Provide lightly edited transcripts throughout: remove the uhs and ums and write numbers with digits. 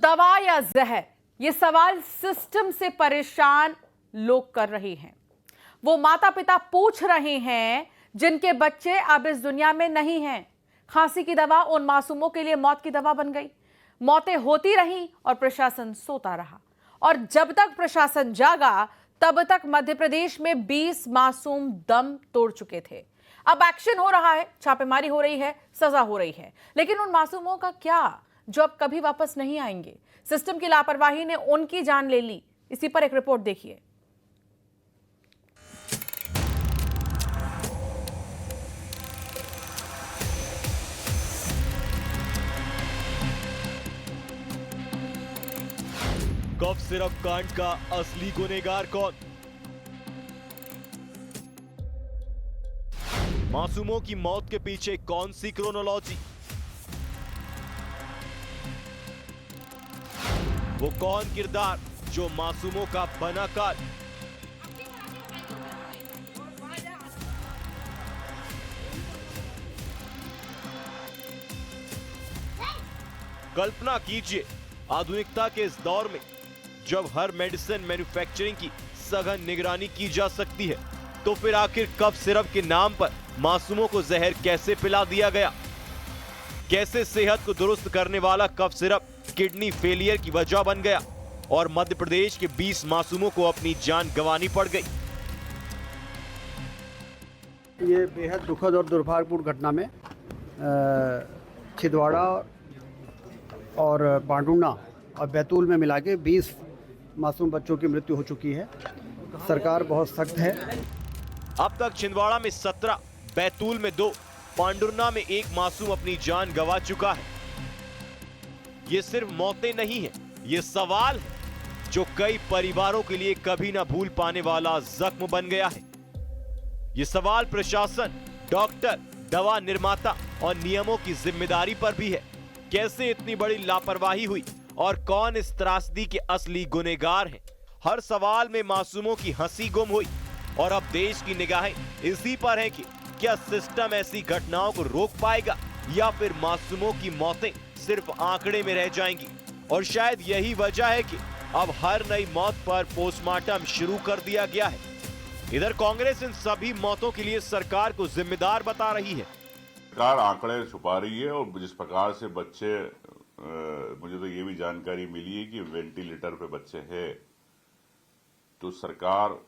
दवा या जहर, ये सवाल सिस्टम से परेशान लोग कर रहे हैं। वो माता पिता पूछ रहे हैं जिनके बच्चे अब इस दुनिया में नहीं हैं। खांसी की दवा उन मासूमों के लिए मौत की दवा बन गई। मौतें होती रहीं और प्रशासन सोता रहा। और जब तक प्रशासन जागा तब तक मध्य प्रदेश में 20 मासूम दम तोड़ चुके थे। अब एक्शन हो रहा है, छापेमारी हो रही है, सजा हो रही है, लेकिन उन मासूमों का क्या जो अब कभी वापस नहीं आएंगे? सिस्टम की लापरवाही ने उनकी जान ले ली। इसी पर एक रिपोर्ट देखिए। कफ सिरप कांड का असली गुनहगार कौन? मासूमों की मौत के पीछे कौन सी क्रोनोलॉजी? वो कौन किरदार जो मासूमों का बना काल? कल्पना कीजिए, आधुनिकता के इस दौर में जब हर मेडिसिन मैन्युफैक्चरिंग की सघन निगरानी की जा सकती है, तो फिर आखिर कफ सिरप के नाम पर मासूमों को जहर कैसे पिला दिया गया? कैसे सेहत को दुरुस्त करने वाला कफ सिरप किडनी फेलियर की वजह बन गया और मध्य प्रदेश के 20 मासूमों को अपनी जान गंवानी पड़ गई? ये बेहद दुखद और दुर्भाग्यपूर्ण घटना में छिंदवाड़ा और बांडुना और बैतूल में मिला के 20 मासूम बच्चों की मृत्यु हो चुकी है। सरकार बहुत सख्त है। अब तक छिंदवाड़ा में 17, बैतूल में 2, पांडुरना में 1 मासूम अपनी जान गंवा चुका है। ये सिर्फ मौतें नहीं है, ये सवाल है जो कई परिवारों के लिए कभी ना भूल पाने वाला जख्म बन गया है। ये सवाल प्रशासन, डॉक्टर, दवा निर्माता और नियमों की जिम्मेदारी पर भी है। कैसे इतनी बड़ी लापरवाही हुई और कौन इस त्रासदी के असली गुनहगार हैं? हर सवाल में मासूमों की हंसी गुम हुई और अब देश की निगाहें इसी पर हैं कि क्या सिस्टम ऐसी घटनाओं को रोक पाएगा या फिर मासूमों की मौतें सिर्फ आंकड़े में रह जाएंगी। और शायद यही वजह है कि अब हर नई मौत पर पोस्टमार्टम शुरू कर दिया गया है। इधर कांग्रेस इन सभी मौतों के लिए सरकार को जिम्मेदार बता रही है। सरकार आंकड़े छुपा रही है और जिस प्रकार से बच्चे, मुझे तो ये भी जानकारी मिली है कि वेंटिलेटर पे बच्चे हैं, तो सरकार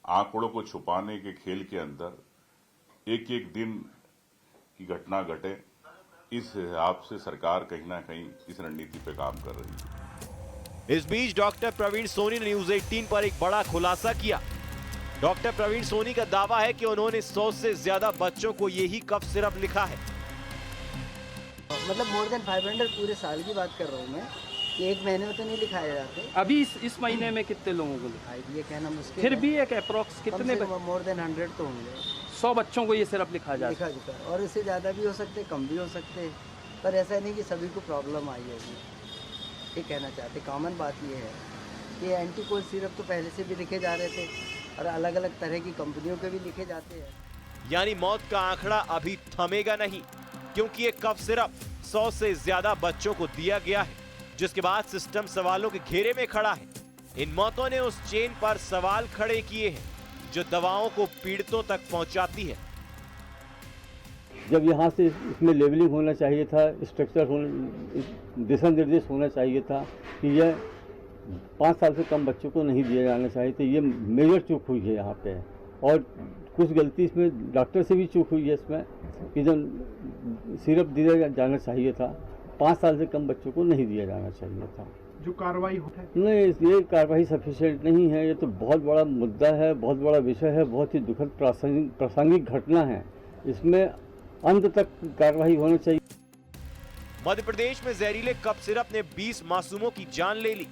आंकड़ों को छुपाने के खेल के अंदर एक एक दिन की घटना घटे, इस हिसाब से सरकार कहीं ना कहीं इस रणनीति पे काम कर रही है। इस बीच डॉक्टर प्रवीण सोनी ने न्यूज 18 पर एक बड़ा खुलासा किया। डॉक्टर प्रवीण सोनी का दावा है कि उन्होंने 100 से ज्यादा बच्चों को यही कफ सिरप लिखा है। मतलब मोर देन 500 पूरे साल की बात कर रहा हूँ मैं, एक महीने में तो नहीं लिखाए जाते। अभी इस महीने में कितने लोगों को लिखा? ये कहना मुश्किल फिर है। भी एक अप्रोक्स कितने मोर देन 100 तो होंगे। 100 बच्चों को ये सिरप लिखा जाता है और इससे ज़्यादा भी हो सकते, कम भी हो सकते, पर ऐसा नहीं कि सभी को प्रॉब्लम आई होगी। ये कहना चाहते, कॉमन बात ये है कि एंटी कोल्ड सिरप तो पहले से भी लिखे जा रहे थे और अलग अलग तरह की कंपनियों के भी लिखे जाते हैं। यानी मौत का आंकड़ा अभी थमेगा नहीं, क्योंकि ये कफ सिरप 100 से ज्यादा बच्चों को दिया गया है, जिसके बाद सिस्टम सवालों के घेरे में खड़ा है। इन मौतों ने उस चेन पर सवाल खड़े किए हैं जो दवाओं को पीड़ितों तक पहुंचाती है। जब यहाँ से इसमें लेवलिंग होना चाहिए था, स्ट्रक्चर होना, दिशा निर्देश होना चाहिए था कि यह 5 साल से कम बच्चों को नहीं दिया जाना चाहिए, तो ये मेजर चूक हुई है यहाँ पे। और कुछ गलती इसमें डॉक्टर से भी चूक हुई है इसमें कि जब सिरप दिया जाना चाहिए था, 5 साल से कम बच्चों को नहीं दिया जाना चाहिए था। जो कार्रवाई होता है नहीं, ये कार्रवाई सफिशिएंट नहीं है। ये तो बहुत बड़ा मुद्दा है, बहुत बड़ा विषय है, बहुत ही दुखद प्रासंगिक घटना है। इसमें अंत तक कार्रवाई होनी चाहिए। मध्य प्रदेश में जहरीले कफ सिरप ने 20 मासूमों की जान ले ली।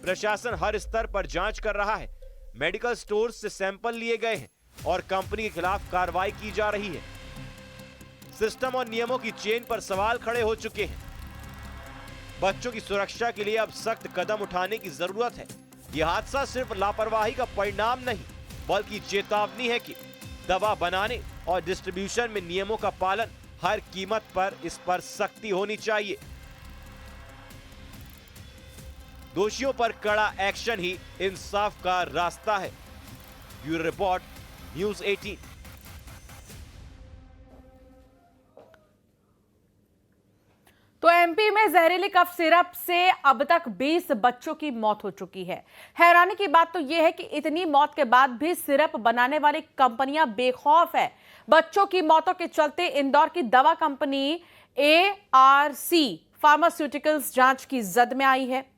प्रशासन हर स्तर पर जांच कर रहा है। मेडिकल स्टोर से सैंपल लिए गए हैं और कंपनी के खिलाफ कार्रवाई की जा रही है। सिस्टम और नियमों की चेन पर सवाल खड़े हो चुके हैं। बच्चों की सुरक्षा के लिए अब सख्त कदम उठाने की जरूरत है। यह हादसा सिर्फ लापरवाही का परिणाम नहीं, बल्कि चेतावनी है कि दवा बनाने और डिस्ट्रीब्यूशन में नियमों का पालन हर कीमत पर, इस पर सख्ती होनी चाहिए। दोषियों पर कड़ा एक्शन ही इंसाफ का रास्ता है। Bureau report, news 18। तो एमपी में जहरीली कफ सिरप से अब तक 20 बच्चों की मौत हो चुकी है। हैरानी की बात तो यह है कि इतनी मौत के बाद भी सिरप बनाने वाली कंपनियां बेखौफ है। बच्चों की मौतों के चलते इंदौर की दवा कंपनी ARC फार्मास्यूटिकल्स जांच की जद में आई है।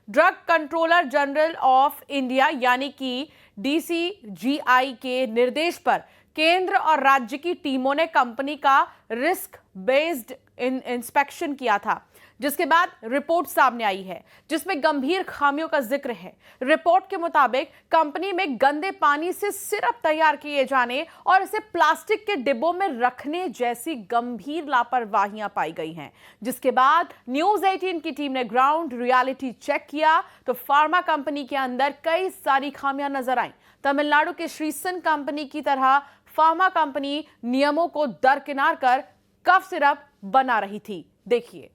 Drug controller general of India यानी कि DCGI के निर्देश पर केंद्र और राज्य की टीमों ने कंपनी का रिस्क बेस्ड इंस्पेक्शन किया था, जिसके बाद रिपोर्ट सामने आई है जिसमें गंभीर खामियों का जिक्र है। रिपोर्ट के मुताबिक कंपनी में गंदे पानी से सिरप तैयार किए जाने और इसे प्लास्टिक के डिब्बों में रखने जैसी गंभीर लापरवाहियां पाई गई हैं, जिसके बाद न्यूज़ 18 की टीम ने ग्राउंड रियलिटी चेक किया तो फार्मा कंपनी के अंदर कई सारी खामियां नजर आईं। तमिलनाडु के श्रीसन कंपनी की तरह फार्मा कंपनी नियमों को दरकिनार कर कफ सिरप बना रही थी। देखिए।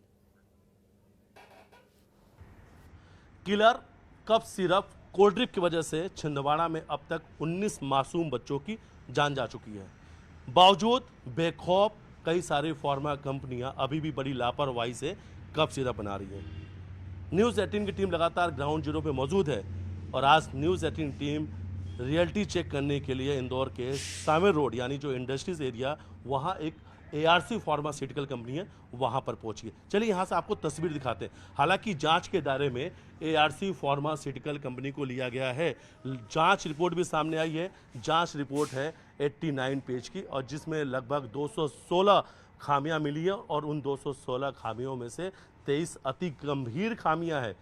Killer cough syrup Coldrif की वजह से छिंदवाड़ा में अब तक 19 मासूम बच्चों की जान जा चुकी है। बावजूद बेखौफ कई सारी फार्मा कंपनियां अभी भी बड़ी लापरवाही से कफ सिरप बना रही हैं। न्यूज़ 18 की टीम लगातार ग्राउंड जीरो पे मौजूद है और आज न्यूज़ 18 टीम रियलिटी चेक करने के लिए इंदौर के सामेर रोड यानी जो इंडस्ट्रीज एरिया, वहाँ एक ARC फार्मास्यूटिकल कंपनी है, वहाँ पर पहुँची है। चलिए यहाँ से आपको तस्वीर दिखाते हैं। हालांकि जांच के दायरे में ARC फार्मास्यूटिकल कंपनी को लिया गया है। जांच रिपोर्ट भी सामने आई है। जांच रिपोर्ट है 89 पेज की और जिसमें लगभग 216 खामियां मिली है और उन 216 खामियों में से 23 अति गंभीर खामियां हैं।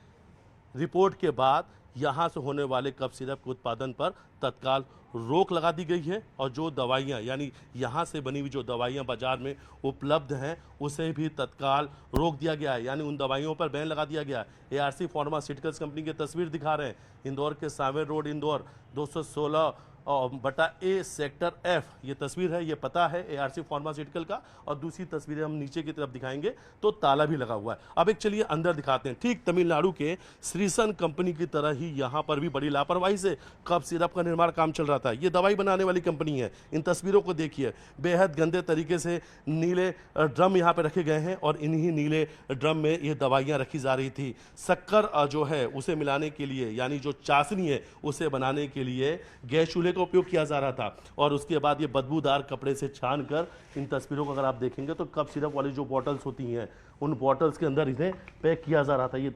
रिपोर्ट के बाद यहाँ से होने वाले कफ सिरप के उत्पादन पर तत्काल रोक लगा दी गई है और जो दवाइयाँ यानी यहाँ से बनी हुई जो दवाइयाँ बाजार में उपलब्ध हैं उसे भी तत्काल रोक दिया गया है, यानी उन दवाइयों पर बैन लगा दिया गया है। ARC फार्मास्यूटिकल्स कंपनी की तस्वीर दिखा रहे हैं। इंदौर के Samer road Indore 216/A sector F ये तस्वीर है, ये पता है ARC फार्मास्यूटिकल का। और दूसरी तस्वीरें हम नीचे की तरफ दिखाएंगे तो ताला भी लगा हुआ है। अब एक चलिए अंदर दिखाते हैं। ठीक तमिलनाडु के श्रीसन कंपनी की तरह ही यहाँ पर भी बड़ी लापरवाही से कफ सिरप का निर्माण काम चल रहा था। ये दवाई बनाने वाली कंपनी है। इन तस्वीरों को देखिए, बेहद गंदे तरीके से नीले ड्रम यहाँ पे रखे गए हैं और इन्हीं नीले ड्रम में ये दवाइयाँ रखी जा रही थी। शक्कर जो है उसे मिलाने के लिए यानी जो चाशनी है उसे बनाने के लिए गैस चूल्हे का उपयोग किया जा रहा था और उसके बाद ये बदबूदार कपड़े से छान कर इन तस्वीरों को अगर आप देखेंगे तो कफ सिरप वाली जो बॉटल्स होती हैं उन बॉटल्स के अंदर इन्हें पैक किया जा रहा था। ये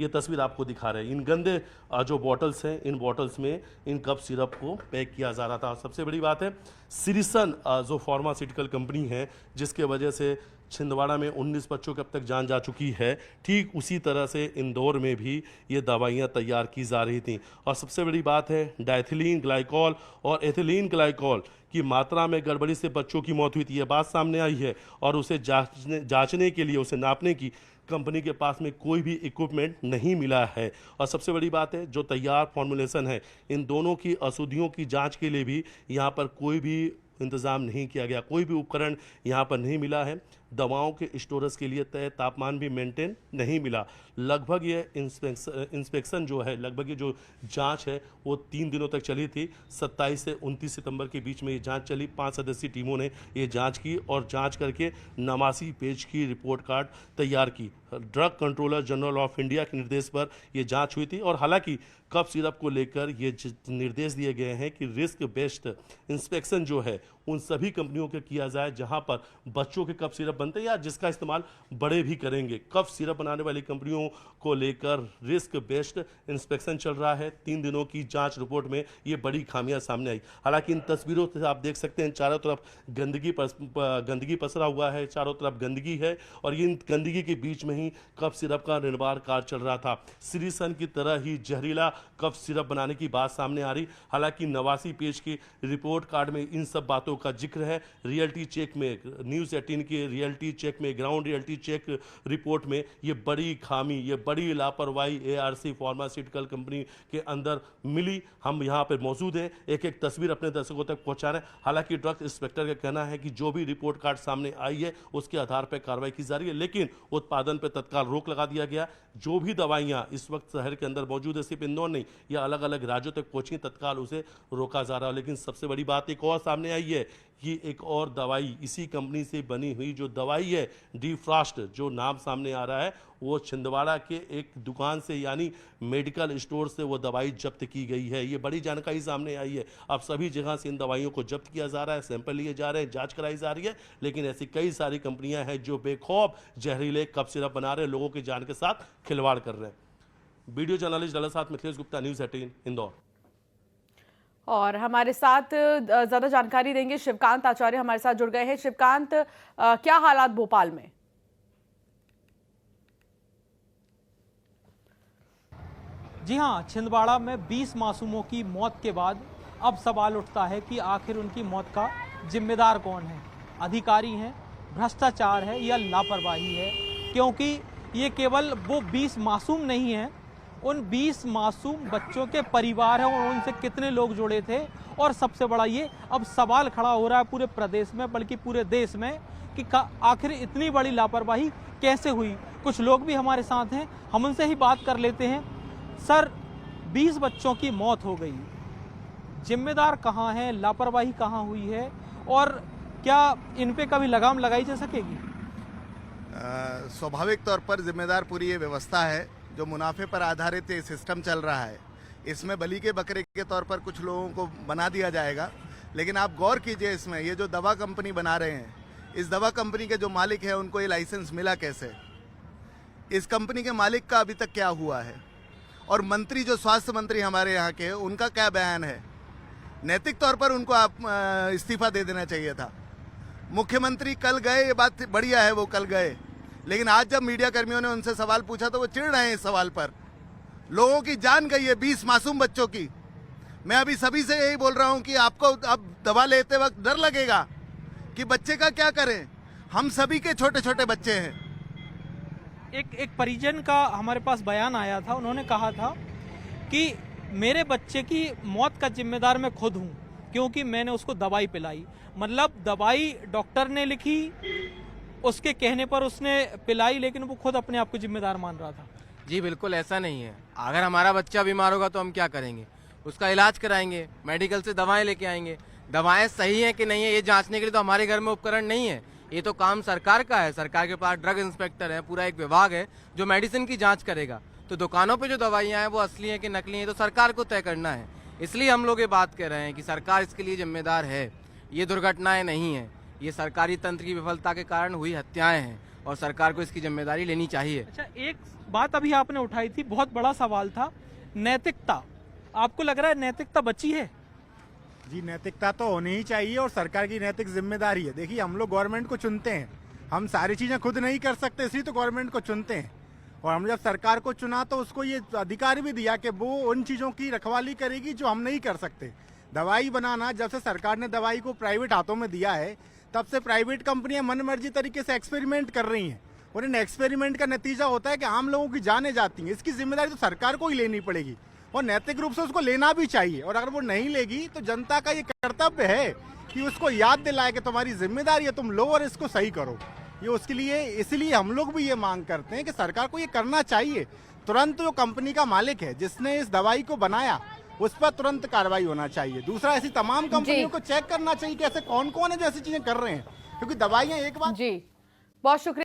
तस्वीर आपको दिखा रहे हैं। इन गंदे जो बॉटल्स हैं इन बॉटल्स में इन कफ सिरप को पैक किया जा रहा था। सबसे बड़ी बात है श्रीसन जो फार्मास्यूटिकल कंपनी है जिसके वजह से छिंदवाड़ा में 19 बच्चों की अब तक जान जा चुकी है, ठीक उसी तरह से इंदौर में भी ये दवाइयाँ तैयार की जा रही थी। और सबसे बड़ी बात है डाइथिलीन ग्लाइकॉल और एथिलीन ग्लाइकॉल की मात्रा में गड़बड़ी से बच्चों की मौत हुई थी। ये बात सामने आई है और उसे जांचने के लिए, उसे नापने की कंपनी के पास में कोई भी इक्विपमेंट नहीं मिला है। और सबसे बड़ी बात है जो तैयार फॉर्मुलेशन है इन दोनों की अशुद्धियों की जांच के लिए भी यहाँ पर कोई भी इंतज़ाम नहीं किया गया, कोई भी उपकरण यहाँ पर नहीं मिला है। दवाओं के स्टोरेज के लिए तय तापमान भी मेंटेन नहीं मिला। लगभग ये इंस्पेक्शन जो है, लगभग ये जो जांच है वो 3 दिनों तक चली थी। 27 से 29 सितंबर के बीच में ये जांच चली। 5 सदस्यीय टीमों ने ये जांच की और जांच करके 89 पेज की रिपोर्ट कार्ड तैयार की। Drug controller general of India के निर्देश पर यह जांच हुई थी और हालांकि कफ सिरप को लेकर ये निर्देश दिए गए हैं कि रिस्क बेस्ड इंस्पेक्शन जो है उन सभी कंपनियों के किया जाए जहां पर बच्चों के कफ सिरप बनते हैं या जिसका इस्तेमाल बड़े भी करेंगे। कफ सिरप बनाने वाली कंपनियों को लेकर रिस्क बेस्ड इंस्पेक्शन चल रहा है। 3 दिनों की जांच रिपोर्ट में ये बड़ी खामियां सामने आई। हालांकि इन तस्वीरों से आप देख सकते हैं चारों तरफ गंदगी पसरा हुआ है, चारों तरफ गंदगी है और इन गंदगी के बीच में ही कफ सिरप का निर्माण कार्य चल रहा था। श्रीसन की तरह ही जहरीला कफ सिरप बनाने की बात सामने आ रही। हालांकि 89 पेज की रिपोर्ट कार्ड में इन सब बातों का जिक्र है। रियलिटी चेक में न्यूज़ 18 की रियल रियलिटी चेक में, ग्राउंड रियलिटी चेक रिपोर्ट में ये बड़ी खामी, ये बड़ी लापरवाही एआरसी फार्मास्यूटिकल कंपनी के अंदर मिली। हम यहाँ पर मौजूद हैं, एक एक तस्वीर अपने दर्शकों तक पहुँचा रहे हैं। हालांकि ड्रग इंस्पेक्टर का कहना है कि जो भी रिपोर्ट कार्ड सामने आई है उसके आधार पर कार्रवाई की जा रही है, लेकिन उत्पादन पर तत्काल रोक लगा दिया गया। जो भी दवाइयाँ इस वक्त शहर के अंदर मौजूद है, सिर्फ इंदौर नहीं, या अलग अलग राज्यों तक पहुंची, तत्काल उसे रोका जा रहा है। लेकिन सबसे बड़ी बात एक और सामने आई है कि एक और दवाई इसी कंपनी से बनी हुई जो दवाई है डी-फ्रास्ट, जो नाम सामने आ रहा है, वो छिंदवाड़ा के एक दुकान से यानी मेडिकल स्टोर से वो दवाई जब्त की गई है। ये बड़ी जानकारी सामने आई है। अब सभी जगह से इन दवाइयों को जब्त किया जा रहा है, सैंपल लिए जा रहे हैं, जांच कराई जा रही है। लेकिन ऐसी कई सारी कंपनियां हैं जो बेखौफ जहरीले कफ सिरप बना रहे हैं, लोगों की जान के साथ खिलवाड़ कर रहे हैं। वीडियो जर्नलिस्ट डला साथ मिथिलेश गुप्ता, न्यूज़ 18 इंदौर। और हमारे साथ ज्यादा जानकारी देंगे शिवकांत आचार्य, हमारे साथ जुड़ गए हैं। शिवकांत, क्या हालात भोपाल में? जी हां, छिंदवाड़ा में 20 मासूमों की मौत के बाद अब सवाल उठता है कि आखिर उनकी मौत का जिम्मेदार कौन है? अधिकारी हैं, भ्रष्टाचार है या लापरवाही है? क्योंकि ये केवल वो 20 मासूम नहीं हैं, उन 20 मासूम बच्चों के परिवार हैं और उनसे कितने लोग जुड़े थे। और सबसे बड़ा ये अब सवाल खड़ा हो रहा है पूरे प्रदेश में, बल्कि पूरे देश में, कि आखिर इतनी बड़ी लापरवाही कैसे हुई। कुछ लोग भी हमारे साथ हैं, हम उनसे ही बात कर लेते हैं। सर, 20 बच्चों की मौत हो गई, जिम्मेदार कहाँ है, लापरवाही कहाँ हुई है, और क्या इन पे कभी लगाम लगाई जा सकेगी? स्वाभाविक तौर पर जिम्मेदार पूरी ये व्यवस्था है जो मुनाफे पर आधारित ये सिस्टम चल रहा है। इसमें बलि के बकरे के तौर पर कुछ लोगों को बना दिया जाएगा, लेकिन आप गौर कीजिए, इसमें ये जो दवा कंपनी बना रहे हैं, इस दवा कंपनी के जो मालिक हैं उनको ये लाइसेंस मिला कैसे? इस कंपनी के मालिक का अभी तक क्या हुआ है? और मंत्री जो स्वास्थ्य मंत्री हमारे यहाँ के, उनका क्या बयान है? नैतिक तौर पर उनको आप इस्तीफा दे देना चाहिए था। मुख्यमंत्री कल गए, ये बात बढ़िया है, वो कल गए, लेकिन आज जब मीडिया कर्मियों ने उनसे सवाल पूछा तो वो चिढ़ रहे हैं इस सवाल पर। लोगों की जान गई है, 20 मासूम बच्चों की। मैं अभी सभी से यही बोल रहा हूं कि आपको अब दवा लेते वक्त डर लगेगा कि बच्चे का क्या करें। हम सभी के छोटे छोटे बच्चे हैं। एक परिजन का हमारे पास बयान आया था, उन्होंने कहा था कि मेरे बच्चे की मौत का जिम्मेदार मैं खुद हूं, क्योंकि मैंने उसको दवाई पिलाई। मतलब दवाई डॉक्टर ने लिखी, उसके कहने पर उसने पिलाई, लेकिन वो खुद अपने आप को जिम्मेदार मान रहा था। जी बिल्कुल ऐसा नहीं है। अगर हमारा बच्चा बीमार होगा तो हम क्या करेंगे? उसका इलाज कराएंगे, मेडिकल से दवाएं लेके आएंगे। दवाएं सही है कि नहीं है ये जांचने के लिए तो हमारे घर में उपकरण नहीं है, ये तो काम सरकार का है। सरकार के पास ड्रग इंस्पेक्टर है, पूरा एक विभाग है जो मेडिसिन की जांच करेगा। तो दुकानों पे जो दवाइयाँ हैं वो असली हैं कि नकली हैं तो सरकार को तय करना है। इसलिए हम लोग ये बात कर रहे हैं कि सरकार इसके लिए जिम्मेदार है। ये दुर्घटनाएं नहीं है, ये सरकारी तंत्र की विफलता के कारण हुई हत्याएं हैं और सरकार को इसकी जिम्मेदारी लेनी चाहिए। अच्छा, एक बात अभी आपने उठाई थी, बहुत बड़ा सवाल था, नैतिकता। आपको लग रहा है नैतिकता बची है? जी, नैतिकता तो होनी ही चाहिए और सरकार की नैतिक जिम्मेदारी है। देखिए, हम लोग गवर्नमेंट को चुनते हैं, हम सारी चीजें खुद नहीं कर सकते, इसलिए तो गवर्नमेंट को चुनते हैं। और हम जब सरकार को चुना तो उसको ये अधिकार भी दिया कि वो उन चीजों की रखवाली करेगी जो हम नहीं कर सकते। दवाई बनाना, जब से सरकार ने दवाई को प्राइवेट हाथों में दिया है, तब से प्राइवेट कंपनियां मनमर्जी तरीके से एक्सपेरिमेंट कर रही हैं और इन एक्सपेरिमेंट का नतीजा होता है कि आम लोगों की जानें जाती हैं। इसकी जिम्मेदारी तो सरकार को ही लेनी पड़ेगी और नैतिक रूप से उसको लेना भी चाहिए। और अगर वो नहीं लेगी तो जनता का ये कर्तव्य है कि उसको याद दिलाए कि तुम्हारी जिम्मेदारी है, तुम लो और इसको सही करो। ये उसके लिए, इसलिए हम लोग भी ये मांग करते हैं कि सरकार को ये करना चाहिए। तुरंत जो कंपनी का मालिक है जिसने इस दवाई को बनाया उस पर तुरंत कार्रवाई होना चाहिए। दूसरा, ऐसी तमाम कंपनियों को चेक करना चाहिए कि ऐसे कौन कौन है जो ऐसी चीजें कर रहे हैं, क्योंकि दवाइयां एक बार। जी, बहुत शुक्रिया।